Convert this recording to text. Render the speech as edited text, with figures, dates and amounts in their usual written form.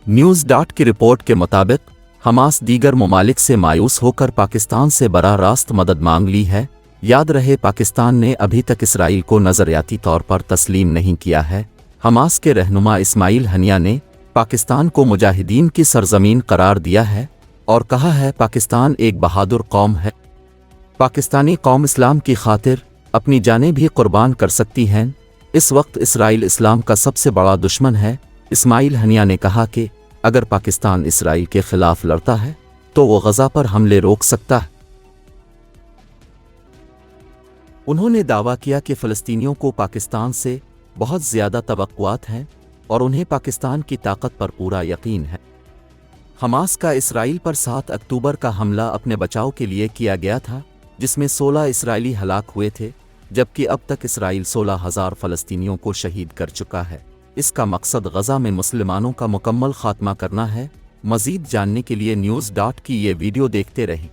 News dot की report के मुताबिक हमास दीगर ममालिक से मायूस होकर पाकिस्तान से बराह रास्त मदद मांग ली है। याद रहे, पाकिस्तान ने अभी तक इसराइल को नज़रियाती तौर पर तस्लीम नहीं किया है। हमास के रहनुमा इस्माइल हनिया ने पाकिस्तान को मुजाहिदीन की सरजमीन करार दिया है और कहा है पाकिस्तान एक बहादुर कौम है। पाकिस्तानी कौम इस्लाम की खातिर अपनी जानें भी कुर्बान कर सकती हैं। इस वक्त इसराइल इस्लाम का सबसे बड़ा दुश्मन है। इस्माइल हनिया ने कहा कि अगर पाकिस्तान इसराइल के खिलाफ लड़ता है तो वो गज़ा पर हमले रोक सकता है। उन्होंने दावा किया कि फ़लस्तीनियों को पाकिस्तान से बहुत ज़्यादा तवक्कुआत हैं और उन्हें पाकिस्तान की ताकत पर पूरा यकीन है। हमास का इसराइल पर 7 अक्टूबर का हमला अपने बचाव के लिए किया गया था, जिसमें 16 इसराइली हलाक हुए थे, जबकि अब तक इसराइल 16,000 फ़लस्तीनियों को शहीद कर चुका है। इसका मकसद गज़ा में मुसलमानों का मुकम्मल खात्मा करना है। मज़ीद जानने के लिए न्यूज़ डॉट की ये वीडियो देखते रहें।